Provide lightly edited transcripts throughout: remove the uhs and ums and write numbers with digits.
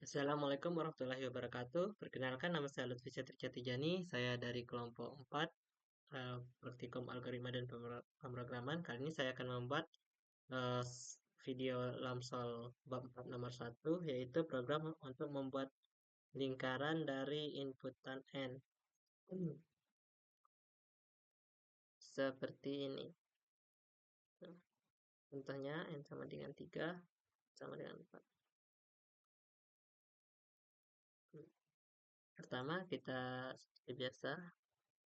Assalamualaikum warahmatullahi wabarakatuh. Perkenalkan, nama saya Lutfi Satria Tijani. Saya dari kelompok 4, Praktikum Algoritma dan Pemrograman. Kali ini saya akan membuat video Lamsol bab 4 nomor 1, yaitu program untuk membuat lingkaran dari inputan N. Seperti ini. Contohnya N sama dengan 3, sama dengan 4. Pertama, kita seperti biasa,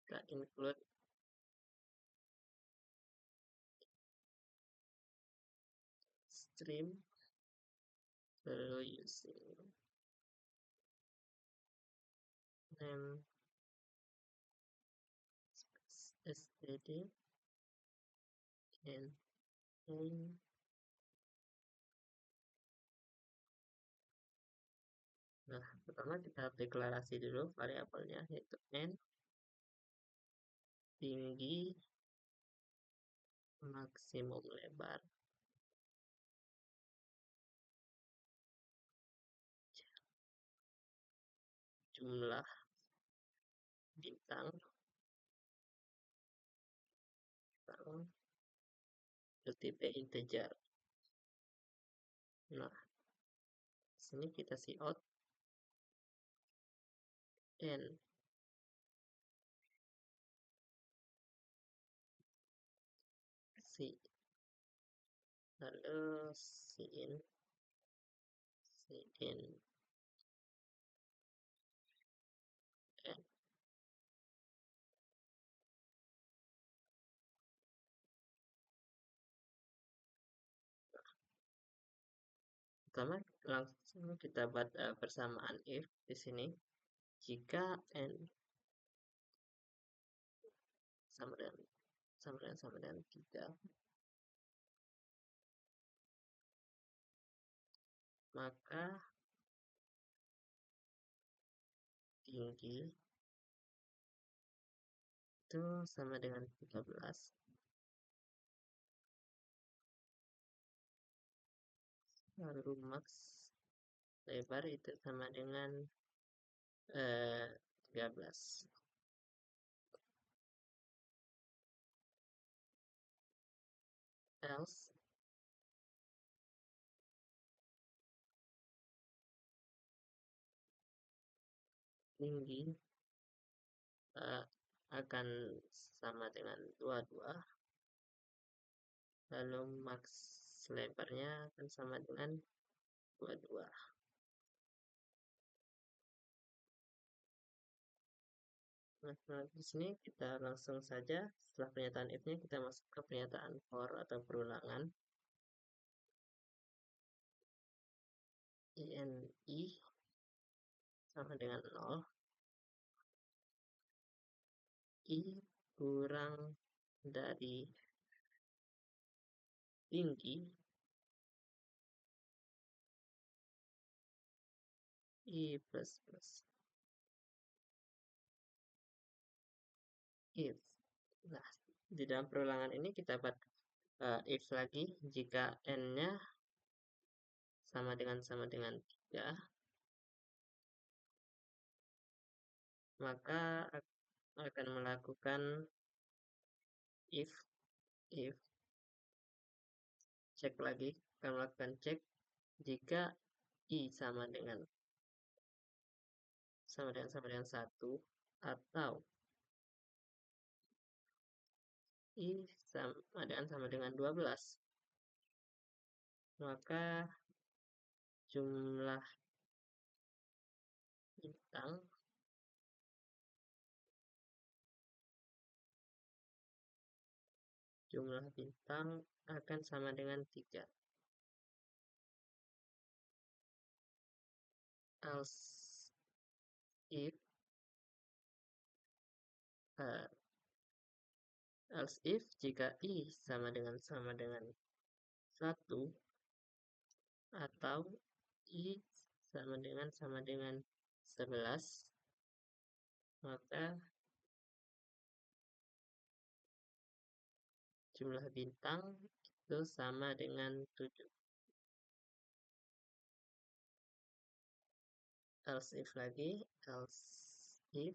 kita include stream lalu using name std and name. Nah, pertama kita deklarasi dulu variabelnya, yaitu n tinggi maksimum lebar jumlah bintang bertipe integer. Nah, sini kita cout n c lalu cin n. Pertama langsung kita buat persamaan if di sini jika n sama dengan 3, maka tinggi itu sama dengan 13, lalu max lebar itu sama dengan 13. Else tinggi akan sama dengan 22, lalu max lebarnya akan sama dengan 22. Nah, di sini kita langsung saja setelah pernyataan if-nya kita masuk ke pernyataan for atau perulangan. INI sama dengan 0. I kurang dari tinggi I plus plus. If. Nah, di dalam perulangan ini kita buat if lagi jika n-nya sama dengan 3, maka akan melakukan if cek lagi, akan melakukan cek jika I sama dengan 1 atau I sama dengan 12, maka jumlah bintang akan sama dengan 3. Else if jika I sama dengan 1 atau I sama dengan 11, maka jumlah bintang itu sama dengan 7. else if lagi, else if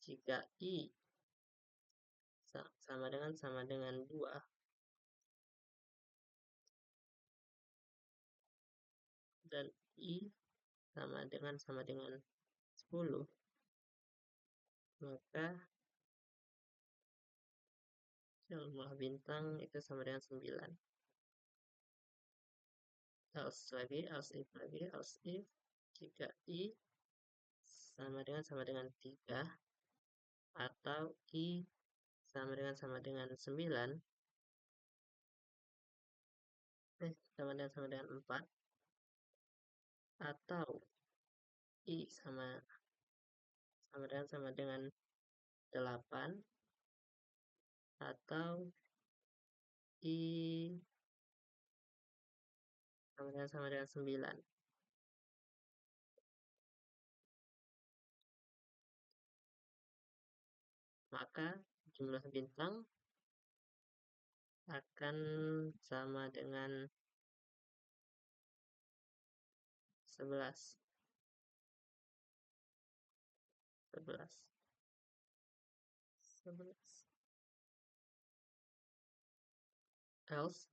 jika I sama dengan 2 dan I sama dengan 10, maka jumlah bintang itu sama dengan 9. Else lagi, else if jika I sama dengan 3 atau I sama dengan 9, sama dengan 4, atau I sama dengan 8, atau I sama dengan 9. Maka jumlah bintang akan sama dengan 11. 11. 11. Else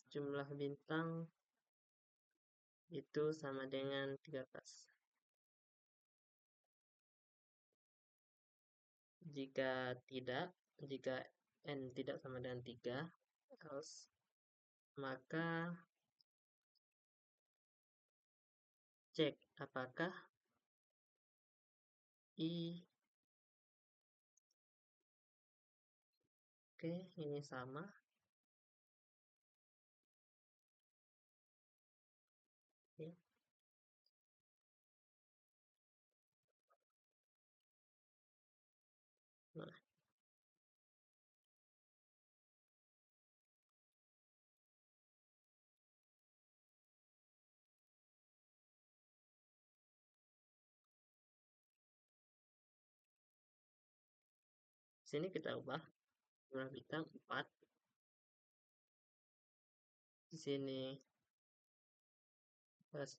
jumlah bintang itu sama dengan 13. Jika n tidak sama dengan 3, else maka cek apakah I, oke, ini sama. Oke. Nah, sini kita ubah jumlah bintang 4. Di sini 10,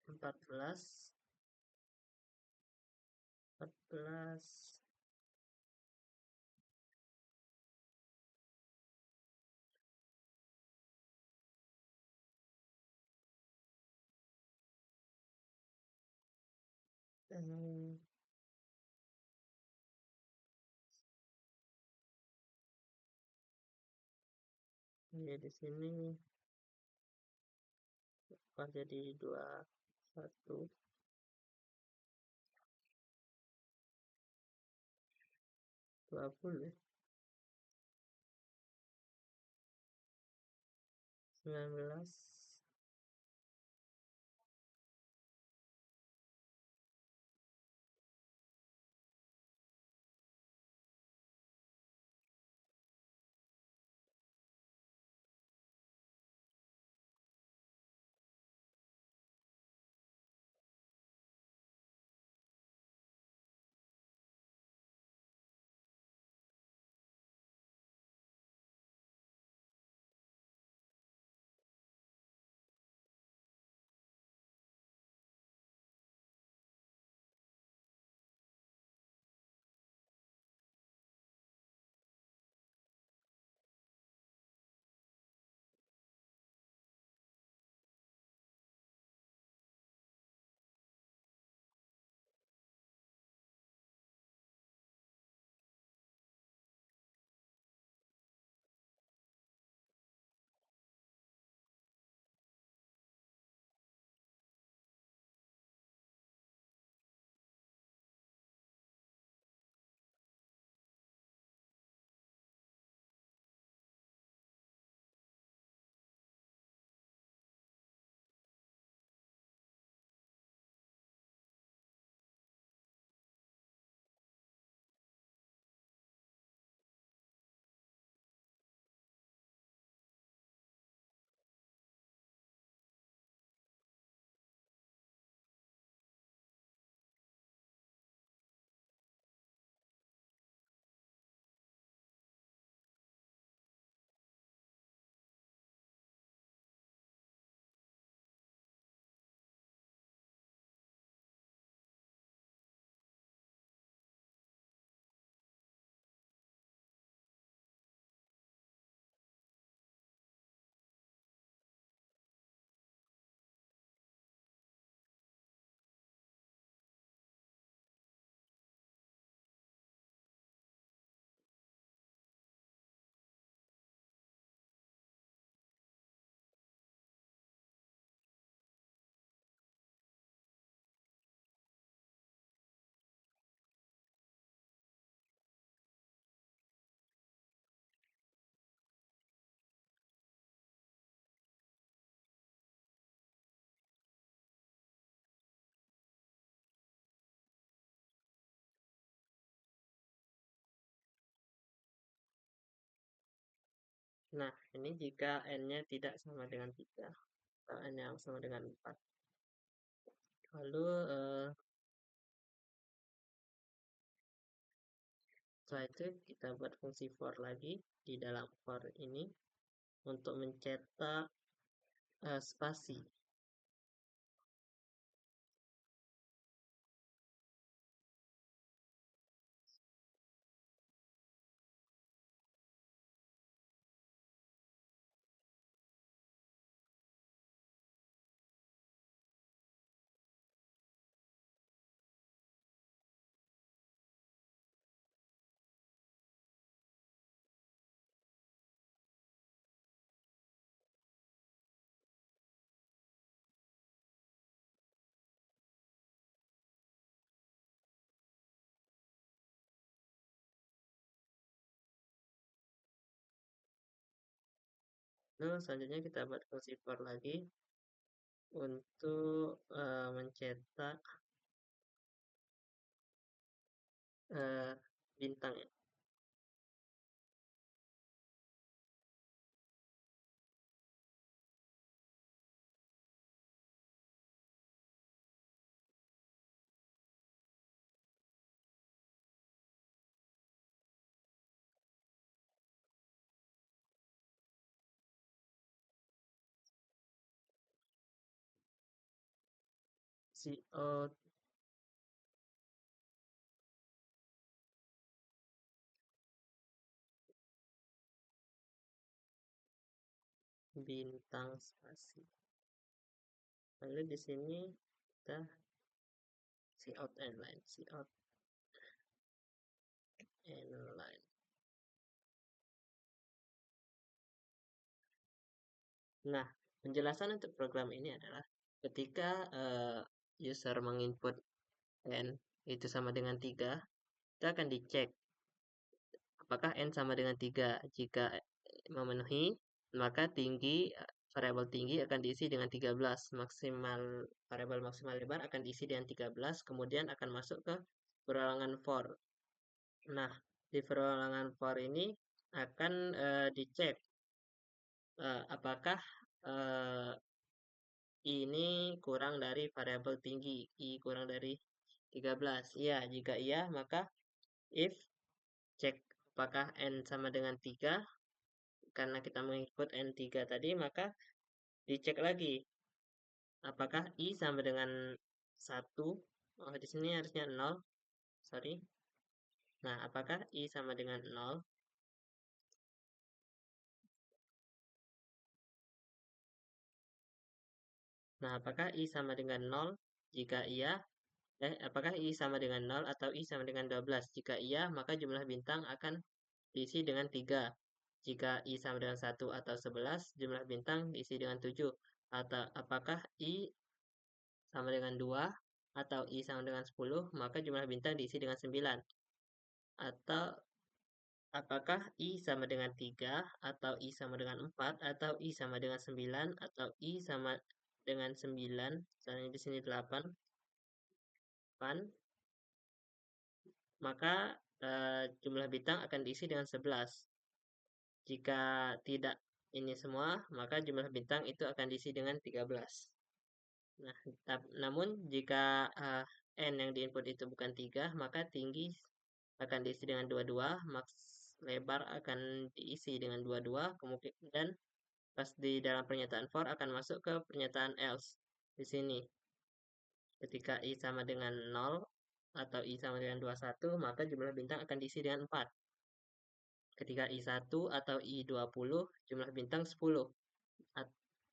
14, 14, ini di sini ubah jadi 21, 20, 19, Nah, ini jika n-nya tidak sama dengan 3, atau n yang sama dengan 4. Lalu, setelah itu kita buat fungsi for lagi di dalam for ini untuk mencetak spasi. Lalu selanjutnya kita buat fungsi for lagi untuk mencetak bintang ya. Cout bintang spasi. Lalu di sini kita cout and line, cout and line. Nah, penjelasan untuk program ini adalah ketika user menginput n itu sama dengan 3, kita akan dicek apakah n sama dengan 3. Jika memenuhi, maka variabel tinggi akan diisi dengan 13. Variabel maksimal lebar akan diisi dengan 13, kemudian akan masuk ke perulangan for. Nah, di perulangan for ini akan dicek apakah ini kurang dari variabel tinggi, I kurang dari 13. Iya, jika iya, maka if cek apakah n sama dengan 3, karena kita mengikut n3 tadi, maka dicek lagi apakah I sama dengan 1. Oh, di sini harusnya 0, sorry. Nah, apakah I sama dengan 0? Nah, apakah I sama dengan 0? Jika iya, apakah I sama dengan 0 atau I sama dengan 12? Jika iya, maka jumlah bintang akan diisi dengan 3. Jika I sama dengan 1 atau 11, jumlah bintang diisi dengan 7. Atau apakah I sama dengan 2 atau I sama dengan 10, maka jumlah bintang diisi dengan 9. Atau apakah I sama dengan 3 atau I sama dengan 4 atau I sama dengan 9 atau I sama dengan 9, misalnya di sini 8, maka jumlah bintang akan diisi dengan 11. Jika tidak ini semua, maka jumlah bintang itu akan diisi dengan 13. Nah, namun jika n yang diinput itu bukan 3, maka tinggi akan diisi dengan 22, maks lebar akan diisi dengan 22, kemudian pas di dalam pernyataan for akan masuk ke pernyataan else. Di sini, ketika I sama dengan 0 atau I sama dengan 21, maka jumlah bintang akan diisi dengan 4. Ketika I1 atau I20, jumlah bintang 10.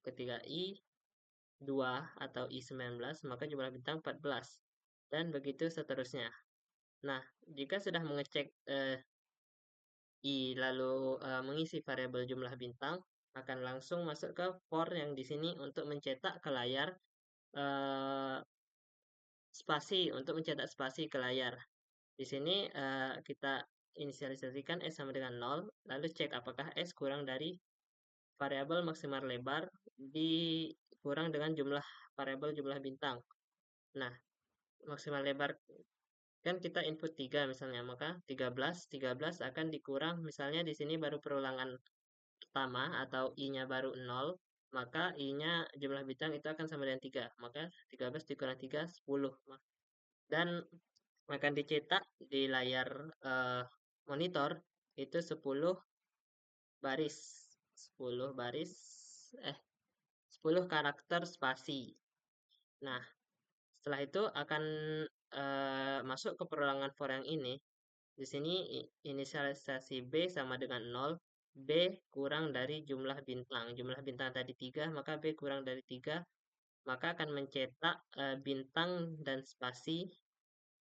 Ketika I2 atau I19, maka jumlah bintang 14. Dan begitu seterusnya. Nah, jika sudah mengecek I lalu mengisi variabel jumlah bintang, akan langsung masuk ke for yang di sini untuk mencetak ke layar eh, spasi, untuk mencetak spasi ke layar. Di sini kita inisialisasikan S sama dengan 0, lalu cek apakah S kurang dari variabel maksimal lebar dikurang dengan variabel jumlah bintang. Nah, maksimal lebar kan kita input 3 misalnya, maka 13 akan dikurang, misalnya di sini baru perulangan pertama atau I-nya baru 0, maka I-nya jumlah bintang itu akan sama dengan 3. Maka 13 dikurang 3, 10. Dan akan dicetak di layar eh, monitor itu 10 baris. 10 baris, eh 10 karakter spasi. Nah, setelah itu akan masuk ke perulangan for yang ini. Di sini inisialisasi B sama dengan 0. B kurang dari jumlah bintang. Jumlah bintang tadi 3, maka B kurang dari 3. Maka akan mencetak bintang dan spasi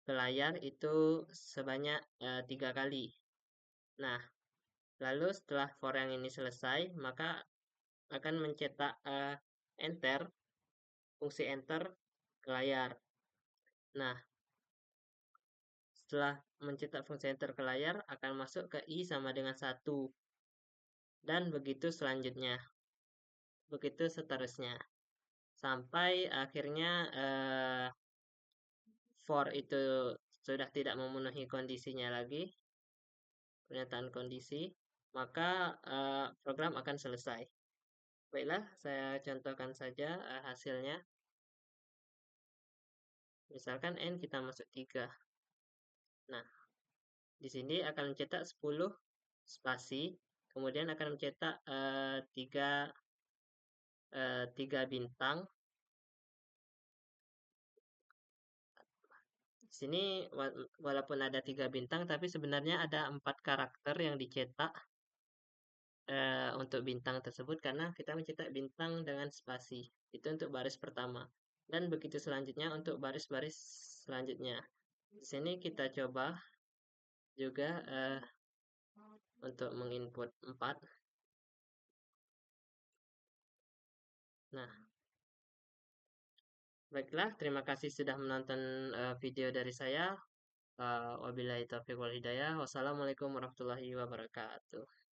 ke layar itu sebanyak 3 kali. Nah, lalu setelah for yang ini selesai, maka akan mencetak enter, fungsi enter ke layar. Nah, setelah mencetak fungsi enter ke layar, akan masuk ke I sama dengan 1. Dan begitu selanjutnya. Begitu seterusnya. Sampai akhirnya for itu sudah tidak memenuhi kondisinya lagi, pernyataan kondisi, maka program akan selesai. Baiklah, saya contohkan saja hasilnya. Misalkan N kita masuk 3. Nah, di sini akan mencetak 10 spasi, kemudian akan mencetak 3 bintang. Di sini walaupun ada 3 bintang, tapi sebenarnya ada 4 karakter yang dicetak untuk bintang tersebut karena kita mencetak bintang dengan spasi. Itu untuk baris pertama. Dan begitu selanjutnya untuk baris-baris selanjutnya. Di sini kita coba juga untuk menginput 4. Nah, baiklah, terima kasih sudah menonton video dari saya. Wabillahi taufiq wal hidayah. Wassalamualaikum warahmatullahi wabarakatuh.